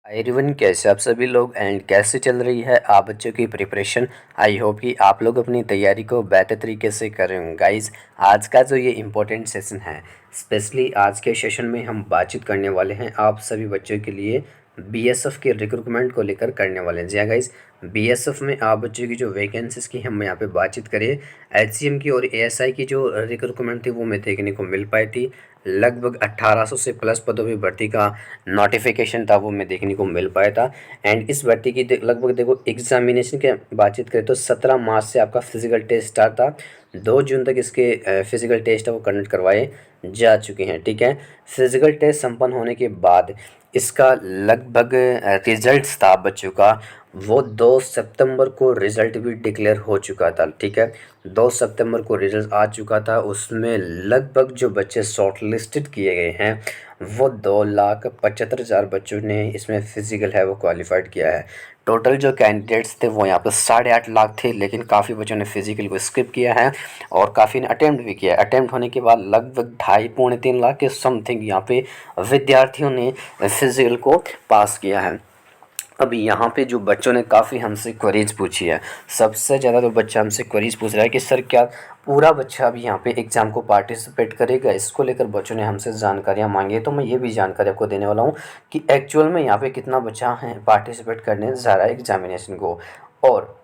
Everyone, कैसे आप सभी लोग एंड कैसे चल रही है आप बच्चों की प्रिपरेशन। आई होप कि आप लोग अपनी तैयारी को बेहतर तरीके से कर रहे होंगे। गाइस, आज का जो ये इम्पोर्टेंट सेशन है, स्पेशली आज के सेशन में हम बातचीत करने वाले हैं आप सभी बच्चों के लिए बीएसएफ के रिक्रूटमेंट को लेकर करने वाले हैं। जी हाँ गाइस, बीएसएफ में आप बच्चों की जो वैकेंसीज की हम यहाँ पे बातचीत करें, एचसीएम की और एएसआई की जो रिक्रूटमेंट थी वो हमें देखने को मिल पाई थी। लगभग 1800 से प्लस पदों में भर्ती का नोटिफिकेशन था वो हमें देखने को मिल पाया था। एंड इस भर्ती की लगभग देखो एग्जामिनेशन की बातचीत करें तो 17 मार्च से आपका फिजिकल टेस्ट स्टार्ट था। 2 जून तक इसके फिजिकल टेस्ट है वो कंडक्ट करवाए जा चुके हैं। ठीक है, फिजिकल टेस्ट संपन्न होने के बाद इसका लगभग रिजल्ट्स था बच्चों का वो 2 सितंबर को रिज़ल्ट भी डिक्लेयर हो चुका था। ठीक है, 2 सितंबर को रिज़ल्ट आ चुका था। उसमें लगभग जो बच्चे शॉर्ट लिस्टेड किए गए हैं वो 2,75,000 बच्चों ने इसमें फ़िज़िकल है वो क्वालिफाइड किया है। टोटल जो कैंडिडेट्स थे वो यहाँ पर 8.5 लाख थे, लेकिन काफ़ी बच्चों ने फिज़िकल को स्किप किया है और काफ़ी ने अटेम्प्ट भी किया है। अटेम्प्ट होने के बाद लगभग 2.5-3 लाख के समथिंग यहाँ पे विद्यार्थियों ने फिज़िकल को पास किया है। अभी यहाँ पे जो बच्चों ने काफ़ी हमसे क्वेरीज पूछी है, सबसे ज़्यादा तो बच्चा हमसे क्वेरीज पूछ रहा है कि सर क्या पूरा बच्चा अभी यहाँ पे एग्ज़ाम को पार्टिसिपेट करेगा। इसको लेकर बच्चों ने हमसे जानकारियाँ मांगी है, तो मैं ये भी जानकारी आपको देने वाला हूँ कि एक्चुअल में यहाँ पे कितना बच्चा है पार्टिसिपेट करने जा रहा है एग्जामिनेशन को। और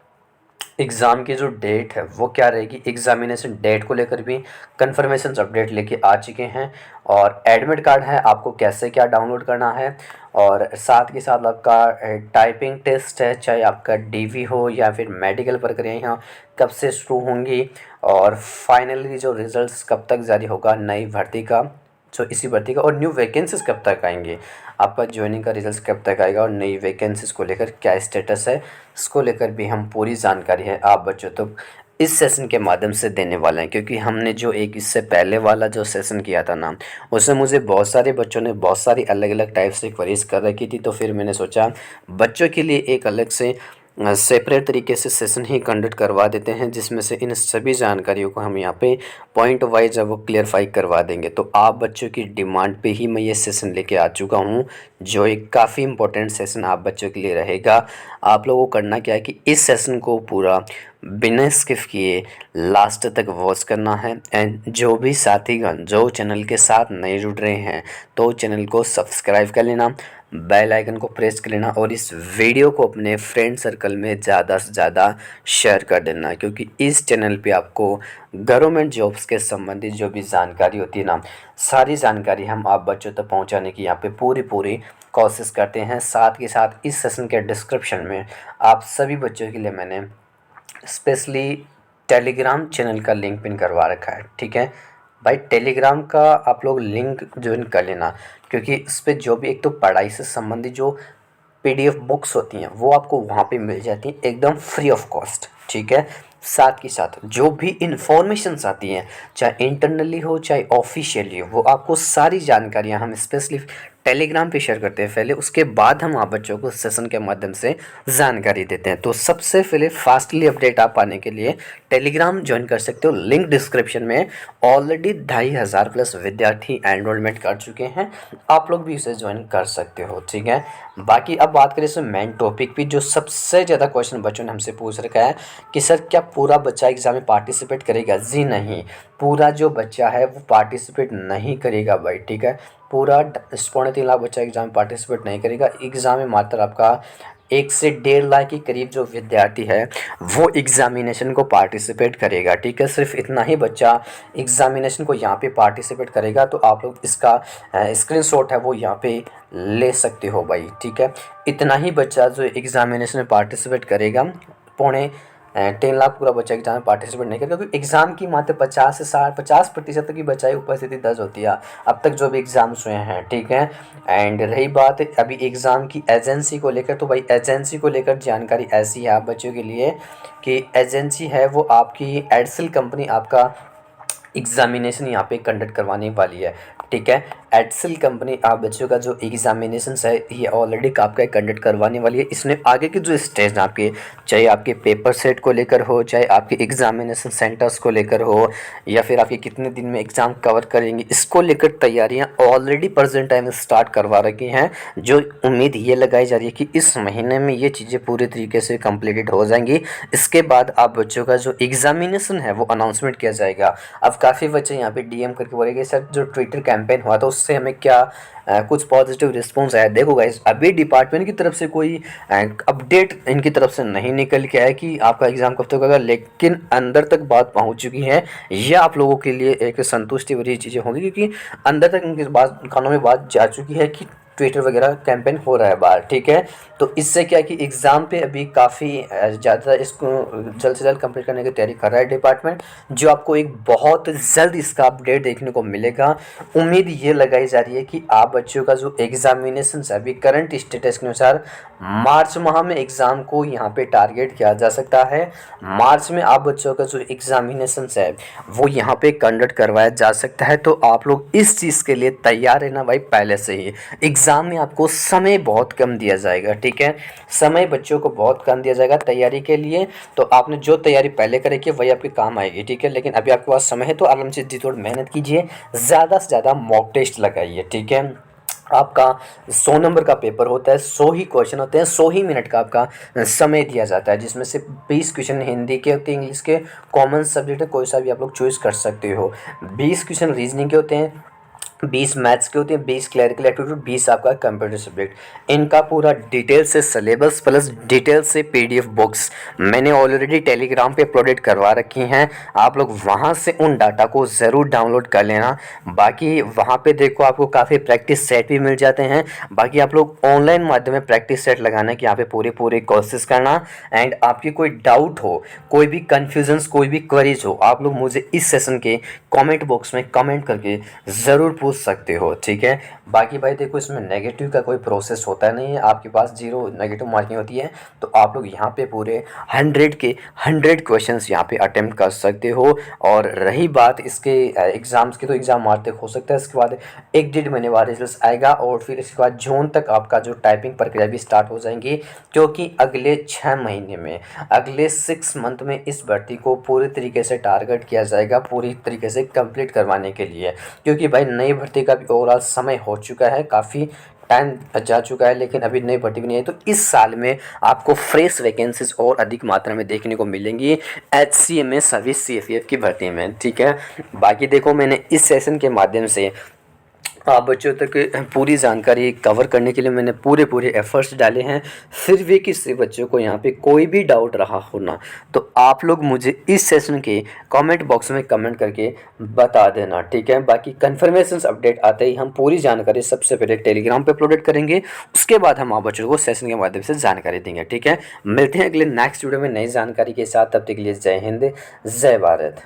एग्ज़ाम की जो डेट है वो क्या रहेगी, एग्ज़ामिनेशन डेट को लेकर भी कन्फर्मेशन अपडेट लेके आ चुके हैं। और एडमिट कार्ड है आपको कैसे क्या डाउनलोड करना है, और साथ के साथ आपका टाइपिंग टेस्ट है, चाहे आपका डीवी हो या फिर मेडिकल प्रक्रिया कब से शुरू होंगी, और फाइनली जो रिज़ल्ट्स कब तक जारी होगा नई भर्ती का, जो इसी भर्ती का, और न्यू वैकेंसीज कब तक आएंगे, आपका ज्वाइनिंग का रिजल्ट कब तक आएगा, और नई वैकेंसीज को लेकर क्या स्टेटस है, इसको लेकर भी हम पूरी जानकारी है आप बच्चों तक इस सेशन के माध्यम से देने वाले हैं। क्योंकि हमने जो एक इससे पहले वाला जो सेशन किया था ना, उसमें मुझे बहुत सारे बच्चों ने बहुत सारी अलग अलग टाइप से क्वेरीज कर रखी थी, तो फिर मैंने सोचा बच्चों के लिए एक अलग से सेपरेट तरीके से सेशन ही कंडक्ट करवा देते हैं, जिसमें से इन सभी जानकारियों को हम यहाँ पे पॉइंट वाइज वो क्लियरफाई करवा देंगे। तो आप बच्चों की डिमांड पे ही मैं ये सेशन लेके आ चुका हूँ, जो एक काफ़ी इंपॉर्टेंट सेशन आप बच्चों के लिए रहेगा। आप लोगों को करना क्या है कि इस सेशन को पूरा बिना स्किप किए लास्ट तक वॉच करना है। एंड जो भी साथीगण जो चैनल के साथ नहीं जुड़ रहे हैं तो चैनल को सब्सक्राइब कर लेना, बेल आइकन को प्रेस कर लेना, और इस वीडियो को अपने फ्रेंड सर्कल में ज़्यादा से ज़्यादा शेयर कर देना। क्योंकि इस चैनल पे आपको गवर्नमेंट जॉब्स के संबंधित जो भी जानकारी होती है ना, सारी जानकारी हम आप बच्चों तक पहुंचाने की यहाँ पे पूरी कोशिश करते हैं। साथ के साथ इस सेशन के डिस्क्रिप्शन में आप सभी बच्चों के लिए मैंने स्पेशली टेलीग्राम चैनल का लिंक पिन करवा रखा है। ठीक है भाई, टेलीग्राम का आप लोग लिंक ज्वाइन कर लेना, क्योंकि इस पर जो भी एक तो पढ़ाई से संबंधित जो पीडीएफ बुक्स होती हैं वो आपको वहाँ पे मिल जाती हैं एकदम फ्री ऑफ कॉस्ट। ठीक है, साथ के साथ जो भी इंफॉर्मेशंस आती हैं, चाहे इंटरनली हो चाहे ऑफिशियली हो, वो आपको सारी जानकारियाँ हम स्पेशली टेलीग्राम पे शेयर करते हैं पहले, उसके बाद हम आप बच्चों को सेशन के माध्यम से जानकारी देते हैं। तो सबसे पहले फास्टली अपडेट आप पाने के लिए टेलीग्राम ज्वाइन कर सकते हो, लिंक डिस्क्रिप्शन में। ऑलरेडी 2,500 प्लस विद्यार्थी एनरोलमेंट कर चुके हैं, आप लोग भी इसे ज्वाइन कर सकते हो। ठीक है, बाकी अब बात करें इस मेन टॉपिक पे, जो सबसे ज़्यादा क्वेश्चन बच्चों ने हमसे पूछ रखा है कि सर क्या पूरा बच्चा एग्ज़ाम में पार्टिसिपेट करेगा। जी नहीं, पूरा जो बच्चा है वो पार्टिसिपेट नहीं करेगा भाई। ठीक है, पूरा 3.5 लाख बच्चा एग्ज़ाम में पार्टिसिपेट नहीं करेगा। एग्ज़ाम में मात्र आपका 1 से 1.5 लाख के करीब जो विद्यार्थी है वो एग्ज़ामिनेशन को पार्टिसिपेट करेगा। ठीक है, सिर्फ इतना ही बच्चा एग्ज़ामिनेशन को यहाँ पे पार्टिसिपेट करेगा। तो आप लोग इसका स्क्रीनशॉट है वो यहाँ पे ले सकते हो भाई। ठीक है, इतना ही बच्चा जो एग्ज़ामिनेशन में पार्टिसिपेट करेगा, 3.5 लाख पूरा बच्चा एग्जाम में पार्टिसिपेट नहीं करेगा, क्योंकि एग्ज़ाम की मात्र 50 से 50% तक की बच्चाई उपस्थिति दर्ज होती है अब तक जो भी एग्ज़ाम्स हुए हैं। ठीक है, एंड रही बात अभी एग्ज़ाम की एजेंसी को लेकर, तो भाई एजेंसी को लेकर जानकारी ऐसी है आप बच्चों के लिए कि एजेंसी है वो आपकी एडसेल कंपनी आपका एग्जामिनेशन यहाँ पे कंडक्ट करवाने वाली है। ठीक है, एचसीएल कंपनी आप बच्चों का जो एग्जामिनेशन है ये ऑलरेडी आपका कंडक्ट करवाने वाली है। इसमें आगे की जो स्टेज आपके, चाहे आपके पेपर सेट को लेकर हो, चाहे आपके एग्जामिनेशन सेंटर्स को लेकर हो, या फिर आपके कितने दिन में एग्ज़ाम कवर करेंगे, इसको लेकर तैयारियां ऑलरेडी प्रेजेंट टाइम में स्टार्ट करवा रखी हैं। जो उम्मीद ये लगाई जा रही है कि इस महीने में ये चीज़ें पूरी तरीके से कंप्लीटेड हो जाएंगी। इसके बाद आप बच्चों का जो एग्जामिनेशन है वो अनाउंसमेंट किया जाएगा। अब काफ़ी बच्चे यहाँ पे डीएम करके बोलेंगे सर जो ट्विटर कैंपेन हुआ था उससे हमें क्या कुछ पॉजिटिव रिस्पॉन्स आया। देखो गाइस, अभी डिपार्टमेंट की तरफ से कोई अपडेट इनकी तरफ से नहीं निकल के आया कि आपका एग्ज़ाम कब तक होगा, लेकिन अंदर तक बात पहुंच चुकी है। यह आप लोगों के लिए एक संतुष्टि भरी चीज़ें होंगी, क्योंकि अंदर तक इनकी बात कानों में बात जा चुकी है कि ट्विटर वगैरह कैंपेन हो रहा है बाहर। ठीक है, तो इससे क्या है कि एग्ज़ाम पे अभी काफ़ी ज़्यादा इसको जल्द से जल्द कंप्लीट करने की तैयारी कर रहा है डिपार्टमेंट, जो आपको एक बहुत जल्द इसका अपडेट देखने को मिलेगा। उम्मीद ये लगाई जा रही है कि आप बच्चों का जो एग्ज़ामिनेशन है अभी करंट स्टेटस के अनुसार मार्च माह में एग्ज़ाम को यहाँ पे टारगेट किया जा सकता है। मार्च में आप बच्चों का जो एग्ज़ामिनेशन है वो यहाँ पे कंडक्ट करवाया जा सकता है। तो आप लोग इस चीज़ के लिए तैयार रहना भाई पहले से ही। एग्ज़ाम में आपको समय बहुत कम दिया जाएगा। ठीक है, समय बच्चों को बहुत कम दिया जाएगा तैयारी के लिए। तो आपने जो तैयारी पहले करेगी वही आपके काम आएगी। ठीक है, लेकिन अभी आपके पास समय है तो आराम से जी थोड़ी मेहनत कीजिए, ज़्यादा से ज़्यादा मॉक टेस्ट लगाइए। ठीक है, आपका 100 नंबर का पेपर होता है, 100 ही क्वेश्चन होते हैं, 100 ही मिनट का आपका समय दिया जाता है, जिसमें से 20 क्वेश्चन हिंदी के होते हैं, इंग्लिश के, कॉमन सब्जेक्ट है कोई सा भी आप लोग चॉइस कर सकते हो। 20 क्वेश्चन रीजनिंग के होते हैं, 20 मैथ्स के होते हैं, 20 क्लरिकल एप्टीट्यूड, 20 आपका कंप्यूटर सब्जेक्ट। इनका पूरा डिटेल से सिलेबस प्लस डिटेल से पीडीएफ बुक्स मैंने ऑलरेडी टेलीग्राम पे अपलोडेड करवा रखी हैं। आप लोग वहां से उन डाटा को ज़रूर डाउनलोड कर लेना। बाकी वहां पे देखो आपको काफ़ी प्रैक्टिस सेट भी मिल जाते हैं। बाकी आप लोग ऑनलाइन माध्यम में प्रैक्टिस सेट लगाने की यहाँ पे पूरी कोशिश करना। एंड आपकी कोई डाउट हो, कोई भी कन्फ्यूजन्स, कोई भी क्वेरीज हो, आप लोग मुझे इस सेशन के कमेंट बॉक्स में कमेंट करके ज़रूर पूछ सकते हो। ठीक है, बाकी भाई देखो इसमें नेगेटिव का कोई प्रोसेस होता नहीं है, आपके पास 0 नेगेटिव मार्किंग होती है। तो आप लोग यहाँ पे पूरे 100 के 100 क्वेश्चंस यहाँ पे अटेम्प्ट कर सकते हो। और रही बात इसके एग्ज़ाम्स की, तो एग्ज़ाम मार्च तक हो सकता है, इसके बाद 1-1.5 महीने बाद रिजल्ट आएगा और फिर इसके बाद जून तक आपका जो टाइपिंग प्रक्रिया भी स्टार्ट हो जाएंगी। क्योंकि अगले 6 महीने में, अगले 6 मंथ में इस भर्ती को पूरी तरीके से टारगेट किया जाएगा, पूरी तरीके से कंप्लीट करवाने के लिए। क्योंकि भाई नई भर्ती का भी ओवरऑल समय हो चुका है, काफ़ी टाइम जा चुका है, लेकिन अभी नई भर्ती भी नहीं है। तो इस साल में आपको फ्रेश वैकेंसीज और अधिक मात्रा में देखने को मिलेंगी एचसीए में, सभी सीएफएफ की भर्ती में। ठीक है, बाकी देखो मैंने इस सेशन के माध्यम से आप बच्चों तक पूरी जानकारी कवर करने के लिए मैंने पूरे एफर्ट्स डाले हैं। फिर भी किसी बच्चों को यहाँ पे कोई भी डाउट रहा हो ना, तो आप लोग मुझे इस सेशन के कमेंट बॉक्स में कमेंट करके बता देना। ठीक है, बाकी कन्फर्मेशन अपडेट आते ही हम पूरी जानकारी सबसे पहले टेलीग्राम पे अपलोडेड करेंगे, उसके बाद हम आप बच्चों को सेशन के माध्यम से जानकारी देंगे। ठीक है, मिलते हैं अगले नेक्स्ट वीडियो में नई जानकारी के साथ। तब तक के लिए जय हिंद, जय भारत।